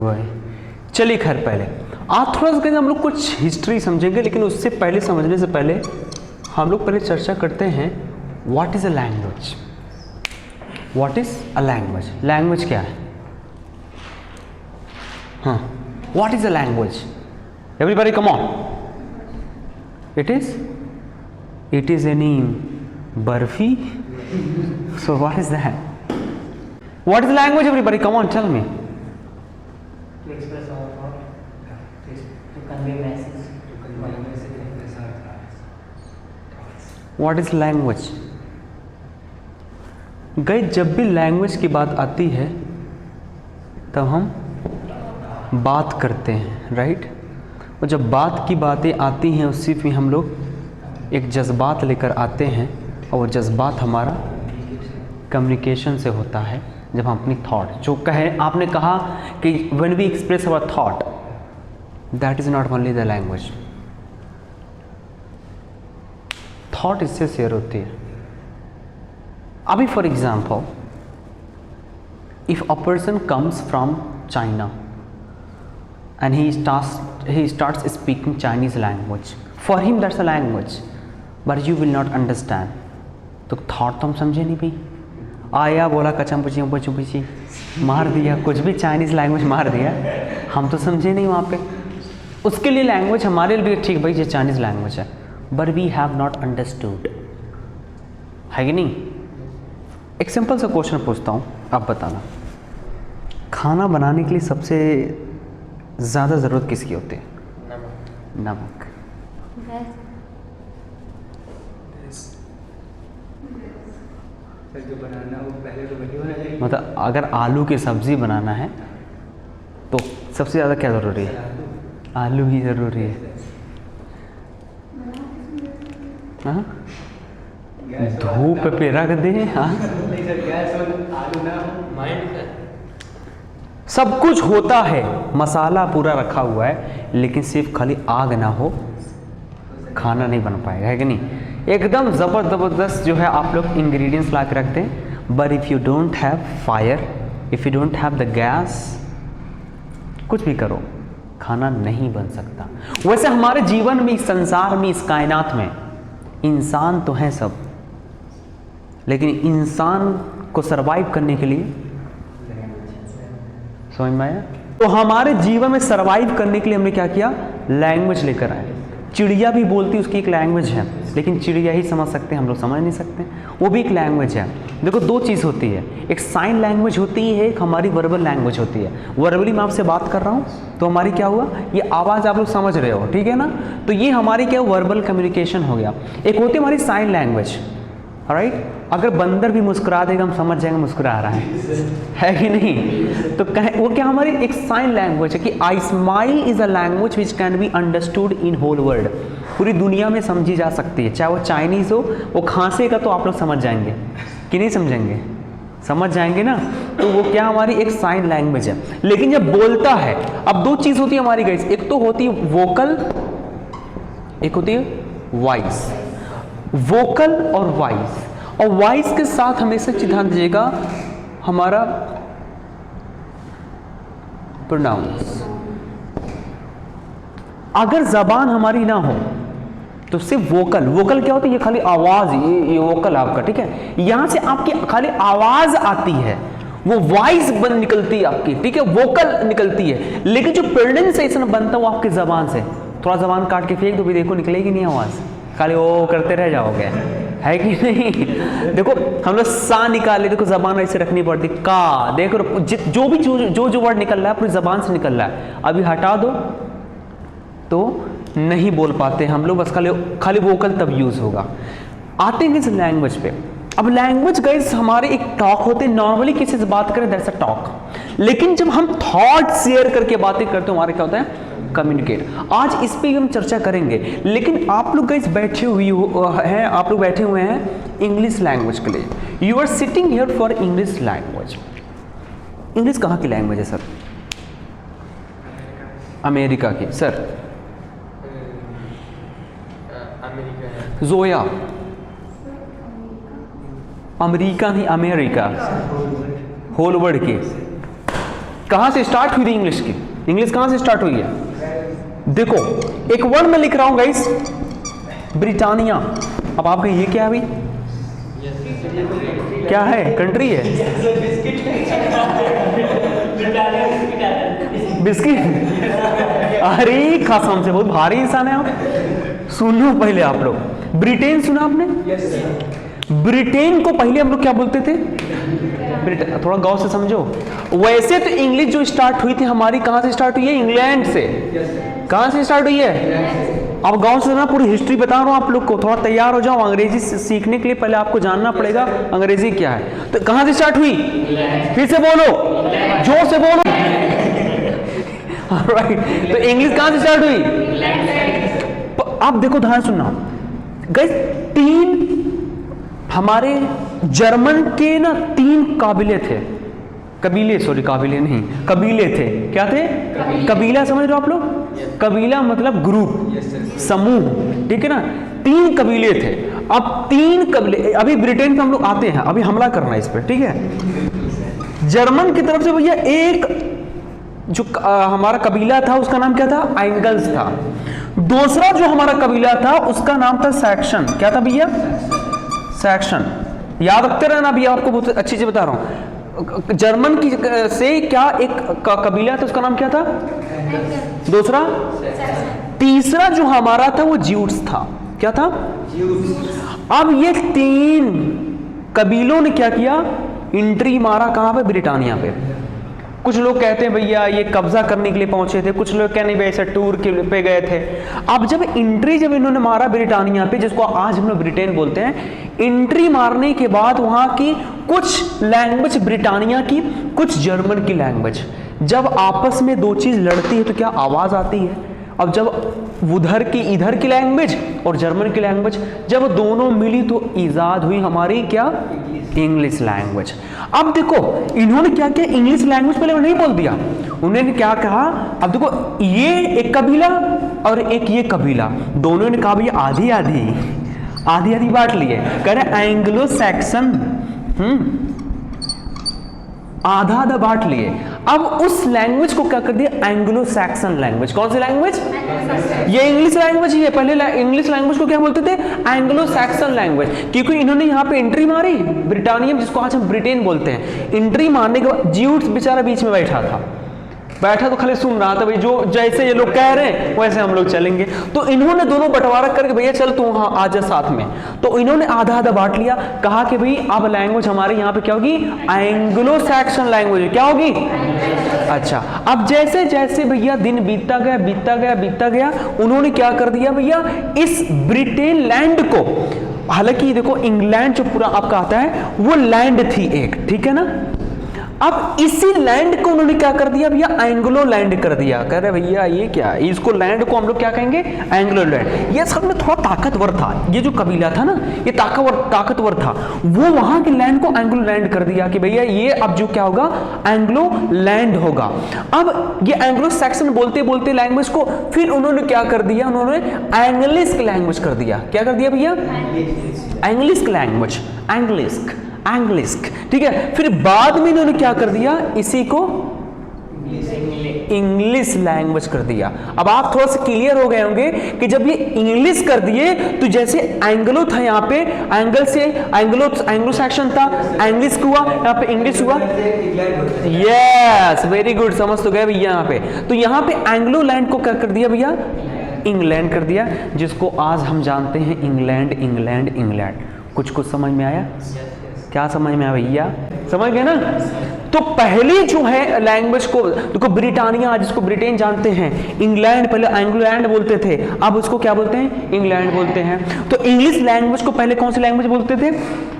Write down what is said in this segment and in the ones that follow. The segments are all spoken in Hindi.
वही। चलिए खैर पहले आज थोड़ा सा हम लोग कुछ हिस्ट्री समझेंगे, लेकिन उससे पहले समझने से पहले हम लोग पहले चर्चा करते हैं what is a language. What is a language? Language क्या है? हाँ, what is a language? Everybody come on. It is any barfi? So what is that? What is language? Everybody come on, tell me. To express our thought, to convey message, to convey message, express our thoughts. What is language? गई जब भी लैंग्वेज की बात आती है तब हम बात करते हैं, राइट? और जब बात की बातें आती हैं उसी में हम लोग एक जज्बात लेकर आते हैं, और वो जज्बात हमारा कम्युनिकेशन से होता है। जब हम अपनी थॉट जो कहे, आपने कहा कि when we express our thought, that is not only the language. Thought इससे शेयर होती है। अभी for example, if a person comes from China and he starts speaking Chinese language, for him that's a language, but you will not understand. तो थॉट तो हम समझे नहीं भाई। आया बोला कचम पुची पुची पुची, मार दिया कुछ भी चाइनीज़ लैंग्वेज मार दिया, हम तो समझे नहीं वहाँ पे। उसके लिए लैंग्वेज हमारे लिए ठीक भाई ये चाइनीज़ लैंग्वेज है, but we have not understood, है कि नहीं? एक सिंपल सा क्वेश्चन पूछता हूँ, आप बताना, खाना बनाने के लिए सबसे ज़्यादा ज़रूरत किसकी होती है? नमक। जो बनाना वो पहले तो वही होना चाहिए। मतलब अगर आलू की सब्ज़ी बनाना है तो सबसे ज़्यादा क्या ज़रूरी है? आलू ही ज़रूरी है। हाँ, धूप पे रख दें। हाँ, आलू ना माइंड सब कुछ होता है, मसाला पूरा रखा हुआ है, लेकिन सिर्फ खाली आग ना हो खाना नहीं बन पाएगा, है कि नहीं? एकदम ज़बरदस्त जो है आप लोग इंग्रेडिएंट्स ला के रखते हैं, but if you don't have fire, if you don't have the gas, कुछ भी करो खाना नहीं बन सकता। वैसे हमारे जीवन में, इस संसार में, इस कायनात में इंसान तो हैं सब, लेकिन इंसान को सरवाइव करने के लिए, समझ में आया? तो हमारे जीवन में सरवाइव करने के लिए हमने क्या किया? लैंग्वेज लेकर आए। चिड़िया भी बोलती, उसकी एक लैंग्वेज है, लेकिन चिड़िया ही समझ सकते हैं, हम लोग समझ नहीं सकते, वो भी एक लैंग्वेज है। देखो दो चीज़ होती है, एक साइन लैंग्वेज होती है, एक हमारी वर्बल लैंग्वेज होती है। वर्बली मैं आपसे बात कर रहा हूँ तो हमारी क्या हुआ, ये आवाज़ आप लोग समझ रहे हो, ठीक है ना? तो ये हमारी क्या वर्बल कम्युनिकेशन हो गया। एक होती है हमारी साइन लैंग्वेज, राइट? अगर बंदर भी मुस्कुरा देगा हम समझ जाएंगे मुस्कुरा रहा है कि नहीं? तो कहें वो क्या हमारी एक साइन लैंग्वेज है कि I smile is a language which can be understood in whole world. पूरी दुनिया में समझी जा सकती है, चाहे वो चाइनीज़ हो, वो खांसेगा तो आप लोग समझ जाएंगे कि नहीं समझेंगे? समझ जाएंगे ना? तो वो क्या हमारी एक साइन लैंग्वेज है। लेकिन जब बोलता है, अब दो चीज़ होती है हमारी गाइस, एक तो होती है वोकल, एक होती है वॉइस। वोकल और वॉइस, और वॉइस के साथ हमेशा ध्यान दीजिएगा हमारा प्रोनाउंस। अगर जबान हमारी ना हो तो सिर्फ वोकल, वोकल क्या होती है? ये खाली आवाज, ये वोकल आपका, ठीक है? यहां से आपकी खाली आवाज आती है, वो वॉइस बन निकलती है आपकी, ठीक है? वोकल निकलती है, लेकिन जो प्रोनाउंसिएशन बनता है वो आपकी जबान से। थोड़ा जबान काट के फेंक दो भी, देखो निकलेगी नहीं आवाज, खाली वो करते रह जाओगे, है कि नहीं? देखो हम लोग सा निकाले, देखो जबान ऐसे रखनी पड़ती, का, देखो जो भी जो वर्ड निकल रहा है पूरी जबान से निकल रहा है। अभी हटा दो तो नहीं बोल पाते हम लोग, बस खाली वोकल तब यूज होगा। आते हैं इस लैंग्वेज पे। अब लैंग्वेज गाइस हमारे एक टॉक होते हैं, नॉर्मली किसी से बात करें दैट्स अ टॉक, लेकिन जब हम थॉट शेयर करके बातें करते हैं हमारे क्या होता है? कम्युनिकेट। आज इस पे हम चर्चा करेंगे, लेकिन आप लोग गाइस बैठे हुए हैं इंग्लिश लैंग्वेज के लिए। You are sitting here for English language. English कहाँ की लैंग्वेज है सर? अमेरिका की। सर जोया, अमेरिका नहीं, अमेरिका, होल वर्ल्ड की। कहां से स्टार्ट हुई थी इंग्लिश की? इंग्लिश कहां से स्टार्ट हुई है? देखो एक वर्ड में लिख रहा हूं गाइस, ब्रिटानिया। अब आप कहिए क्या है भाई? क्या है? कंट्री है? बिस्किट? अरे कसम से बहुत भारी इंसान है आप। सुनो पहले आप लोग, ब्रिटेन सुना आपने? ब्रिटेन को पहले हम लोग क्या बोलते थे? ब्रिटेन। थोड़ा गौर से समझो। वैसे तो इंग्लिश जो स्टार्ट हुई थी हमारी कहां से स्टार्ट हुई है? इंग्लैंड से। कहां से स्टार्ट हुई है? अब गांव से ना पूरी हिस्ट्री बता रहा हूं आप लोग को, थोड़ा तैयार हो जाओ। अंग्रेजी सीखने के लिए पहले आपको जानना पड़ेगा अंग्रेजी क्या है। तो कहां से स्टार्ट हुई? फिर से बोलो, जोर से बोलो। राइट, तो इंग्लिश कहां से स्टार्ट हुई? आप देखो ध्यान सुनना गाइस, तीन हमारे जर्मन के ना 3 काबिले थे, कबीले, सॉरी काबिले नहीं, कबीले थे। क्या थे? कबीला। समझ रहे हो आप लोग? कबीला मतलब ग्रुप, समूह, ठीक है ना? 3 कबीले थे। अब 3 कबीले, अभी ब्रिटेन पे हम लोग आते हैं, अभी हमला करना है इस पर, ठीक है? जर्मन की तरफ से भैया एक जो हमारा कबीला था उसका नाम क्या था? एंगल्स था। दूसरा जो हमारा कबीला था उसका नाम था सैक्सन। क्या था भैया? सैक्सन। याद रखते रहना भैया, आपको बहुत अच्छी से बता रहा हूं। जर्मन की से क्या एक कबीला था उसका नाम क्या था? दूसरा? तीसरा जो हमारा था वो ज्यूट्स था। क्या था? अब ये 3 कबीलों ने क्या किया? एंट्री मारा कहां पे? ब्रिटानिया पे। कुछ लोग कहते हैं भैया ये कब्जा करने के लिए पहुंचे थे, कुछ लोग कहने भाई ऐसा टूर के पे गए थे। अब जब एंट्री जब इन्होंने मारा ब्रिटानिया पे, जिसको आज हम लोग ब्रिटेन बोलते हैं, एंट्री मारने के बाद वहां की कुछ लैंग्वेज ब्रिटानिया की, कुछ जर्मन की लैंग्वेज, जब आपस में 2 चीज लड़ती है तो क्या आवाज आती है। अब जब उधर की इधर की लैंग्वेज और जर्मन की लैंग्वेज जब दोनों मिली तो इजाद हुई हमारी क्या? English language. अब देखो इन्होंने क्या किया? इंग्लिश लैंग्वेज पहले नहीं बोल दिया, उन्होंने क्या कहा? अब देखो ये एक कबीला और एक ये कबीला, दोनों ने कहा भैया आधी आधी आधी आधी बांट लिए। कह रहे एंग्लो सैक्सन, आधा आधा बांट लिए। अब उस लैंग्वेज को क्या कर दिया? Anglo Saxon language. कौन सी लैंग्वेज? ये इंग्लिश लैंग्वेज ही है। पहले इंग्लिश लैंग्वेज को क्या बोलते थे? Anglo Saxon language. क्योंकि इन्होंने यहाँ पे एंट्री मारी ब्रिटानिया, जिसको आज हम ब्रिटेन बोलते हैं। एंट्री मारने के बाद ज्यूट्स बेचारा बीच में बैठा था, बैठा तो खाली सुन रहा था भाई, जो जैसे ये लोग कह रहे हैं वैसे हम लोग चलेंगे। तो इन्होंने दोनों बंटवारा करके भैया चल तू वहां आ जा साथ में, तो इन्होंने आधा आधा बांट लिया। कहा कि भाई अब लैंग्वेज हमारे यहाँ पे क्या होगी? Anglo Saxon language. क्या होगी? अच्छा, अब जैसे जैसे भैया दिन बीतता गया बीतता गया बीतता गया, उन्होंने क्या कर दिया भैया? इस ब्रिटेन लैंड को, हालांकि देखो इंग्लैंड जो पूरा आपका आता है वो लैंड थी एक, ठीक है ना? अब इसी लैंड को उन्होंने क्या कर दिया भैया? एंग्लो लैंड कर दिया। कह रहे भैया ये क्या? इसको लैंड को हम लोग क्या कहेंगे? Anglo land. ये सब में थोड़ा ताकतवर था, ये जो कबीला था ना ये ताकतवर था, वो वहां के लैंड को एंग्लो लैंड कर दिया कि भैया ये अब जो क्या होगा? एंग्लो लैंड होगा। अब ये एंग्लो सैक्सन बोलते बोलते लैंग्वेज को फिर उन्होंने क्या कर दिया? उन्होंने एंग्लिश लैंग्वेज कर दिया। क्या कर दिया भैया? एंग्लिश लैंग्वेज, एंग्लिश, ठीक है। फिर बाद में इन्होंने क्या कर दिया? इसी को इंग्लिश लैंग्वेज कर दिया। अब आप थोड़ा सा क्लियर हो गए होंगे कि जब ये इंग्लिश कर दिए तो जैसे एंग्लो था यहाँ पे, एंगल से एंग्लो सैक्सन था, इंग्लिश हुआ, यहाँ पे इंग्लिश हुआ। यस, वेरी गुड, समझ तो गए भैया यहाँ पे। तो यहाँ पे एंग्लो लैंड को क्या कर दिया भैया? इंग्लैंड कर दिया, जिसको आज हम जानते हैं इंग्लैंड। कुछ समझ में आया? क्या समझ में आया भैया? समझ गए ना? तो पहली जो है लैंग्वेज को देखो, ब्रिटानिया जिसको ब्रिटेन जानते हैं, इंग्लैंड पहले एंग्लैंड बोलते थे, अब उसको क्या बोलते हैं? इंग्लैंड बोलते हैं। तो इंग्लिश लैंग्वेज को पहले कौन सी लैंग्वेज बोलते थे?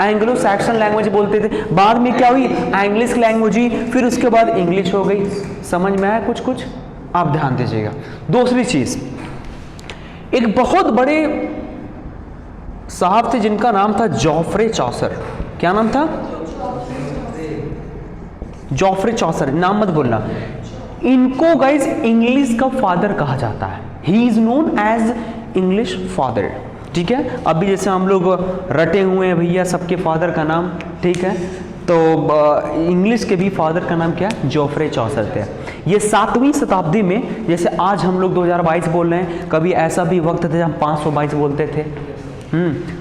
एंग्लो सैक्सन लैंग्वेज बोलते थे। बाद में क्या हुई? इंग्लिश लैंग्वेज हुई, फिर उसके बाद इंग्लिश हो गई। समझ में आया कुछ? आप ध्यान दीजिएगा। दूसरी चीज, एक बहुत बड़े साहब थे जिनका नाम था जॉफ्रे चौसर। क्या नाम था? जॉफ्रे चौसर, नाम मत बोलना। इनको गाइस इंग्लिश का फादर कहा जाता है। He is known as English father, ठीक है। अभी जैसे हम लोग रटे हुए हैं भैया सबके फादर का नाम, ठीक है। तो इंग्लिश के भी फादर का नाम क्या है? जोफ्रे चौसर थे। ये 7वीं शताब्दी में, जैसे आज हम लोग 2022 बोल रहे हैं, कभी ऐसा भी वक्त था जब हम 522 बोलते थे,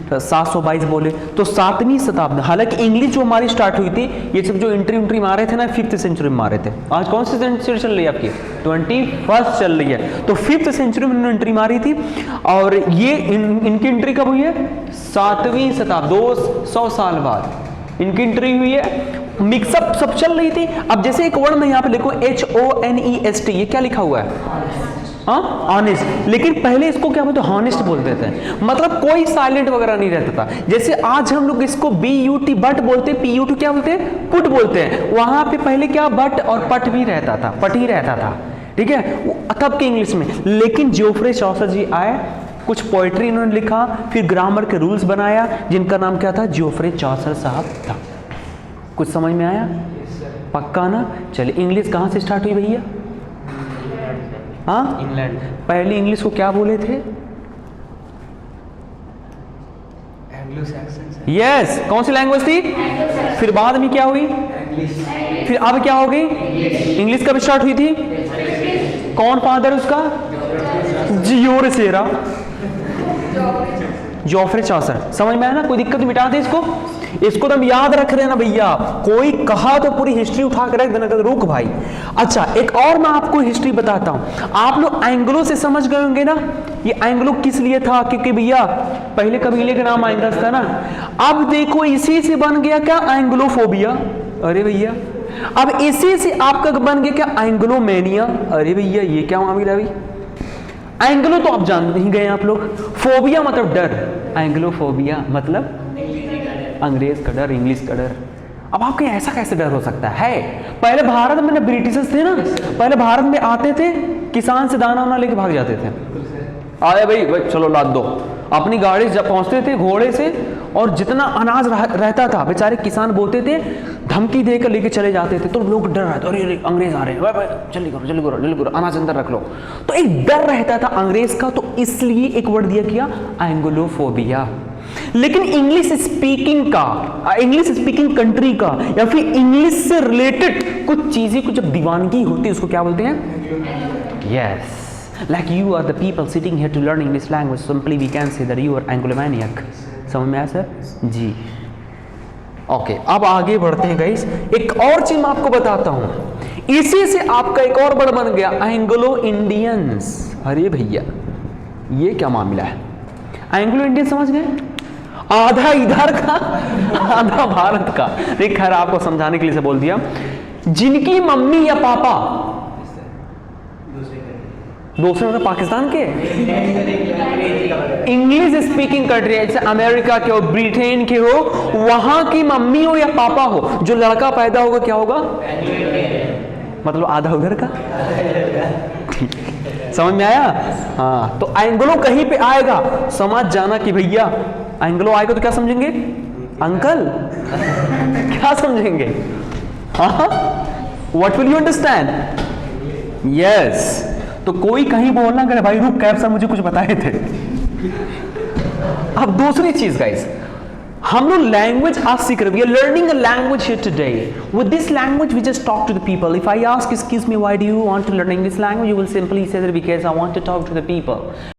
तो 722 बोले, तो 7वीं शताब्दी। हालांकि इंग्लिश जो हमारी स्टार्ट हुई थी, ये सब जो एंट्री मारे थे ना 5th सेंचुरी में मारे थे। आज कौन सी सेंचुरी चल रही है आपकी? 21st चल रही है। तो 5th सेंचुरी में उन्होंने एंट्री मारी थी, और ये इनकी एंट्री कब हुई है? 7वीं शताब्दी, 200 साल बाद इनकी एंट्री हुई है। मिक्सअप सब चल रही थी। अब जैसे एक वर्ड मैं यहाँ पे लिखूं HONEST, ये क्या लिखा हुआ है? ऑनेस्ट। लेकिन पहले इसको क्या बोलते? हॉनेस्ट बोलते थे, मतलब कोई साइलेंट वगैरह नहीं रहता था। जैसे आज हम लोग इसको BUT बट बोलते, PUT क्या बोलते हैं? पुट बोलते हैं। वहां पे पहले क्या बट और पट भी रहता था, पट ही रहता था, ठीक है, तब के इंग्लिश में। लेकिन जोफ्रे चौसर जी आए, कुछ पोइट्री इन्होंने लिखा, फिर ग्रामर के रूल्स बनाया, जिनका नाम क्या था? जोफ्रे चौसर साहब था। कुछ समझ में आया? पक्का ना? चलिए, इंग्लिश कहाँ से स्टार्ट हुई भैया? हाँ, इंग्लैंड। पहले इंग्लिश को क्या बोले थे? Anglo Saxon. यस, कौन सी लैंग्वेज थी? फिर बाद में क्या हुई? इंग्लिश। फिर अब क्या हो गई? इंग्लिश कब स्टार्ट हुई थी? कौन फादर उसका? जियोर सेरा, जोफ्रे चौसर। समझ में आया ना? कोई दिक्कत? मिटा दे इसको, इसको तो हम याद रख रहे हैं ना भैया। कोई कहा तो पूरी हिस्ट्री उठा कर रख देना, रुक भाई। अच्छा, एक और मैं आपको हिस्ट्री बताता हूं। आप लोग एंग्लो से समझ गए होंगे ना, ये एंग्लो किस लिए था? क्योंकि भैया पहले कबीले का नाम एंगस था ना। अब देखो इसी से बन गया क्या? एंग्लोफोबिया। अरे भैया, अब इसी से आपका बन गया क्या? एंग्लोमेनिया। अरे भैया, ये क्या मामला है भाई? एंग्लो तो आप जानते ही गए आप लोग। फोबिया मतलब डर, एंग्लोफोबिया मतलब अंग्रेज का डर, इंग्लिश का डर। अब आपके ऐसा कैसे डर हो सकता है? पहले भारत में ना ब्रिटिशर्स थे ना, पहले भारत में आते थे, किसान से दाना वाना लेके भाग जाते थे। आए भाई चलो लाद दो, अपनी गाड़ी जब पहुंचते थे घोड़े से, और जितना अनाज रहता था बेचारे किसान बोते थे, धमकी देकर लेके चले जाते थे। तो लोग डर रहे थे, अरे अंग्रेज आ रहे हैं, जल्दी करो जल्दी करो जल्दी करो, अनाज अंदर रख लो। तो एक डर रहता था अंग्रेज का, तो इसलिए एक वर्ड दिया किया, एंग्लोफोबिया। लेकिन इंग्लिश स्पीकिंग का, इंग्लिश स्पीकिंग कंट्री का, या फिर इंग्लिश से रिलेटेड कुछ चीजें को जब दीवानगी होती है, उसको क्या बोलते हैं? Yes, like you are the people sitting here to learn English language, simply we can say that you are Anglomaniac. समझ में आया सर जी? ओके, अब आगे बढ़ते हैं गाइस। एक और चीज मैं आपको बताता हूं, इसी से आपका एक और वर्ड बन गया, एंग्लो इंडियंस। अरे भैया, ये क्या मामला है? एंग्लो इंडियन समझ गए? आधा इधर का आधा भारत का। देख, खैर आपको समझाने के लिए से बोल दिया। जिनकी मम्मी या पापा दूसरे मतलब पाकिस्तान के इंग्लिश स्पीकिंग कंट्री, जैसे अमेरिका के हो, ब्रिटेन के हो, वहां की मम्मी हो या पापा हो, जो लड़का पैदा होगा क्या होगा? मतलब आधा उधर का। समझ में आया? हाँ, तो एंग्लो कहीं पे आएगा, समझ जाना कि भैया एंग्लो आएगा तो क्या समझेंगे? अंकल। क्या समझेंगे? हाँ, what will you understand? Yes. तो कोई कहीं बोलना करे, भाई रुक कैब सर मुझे कुछ बताए थे। अब दूसरी चीज गाइस, हम लोग लैंग्वेज आज सीख रहे हैं, we are learning a language here today. With this language we just talk to the people. If I ask excuse me why do you want to learn English language, you will simply say that because I want to talk to the people.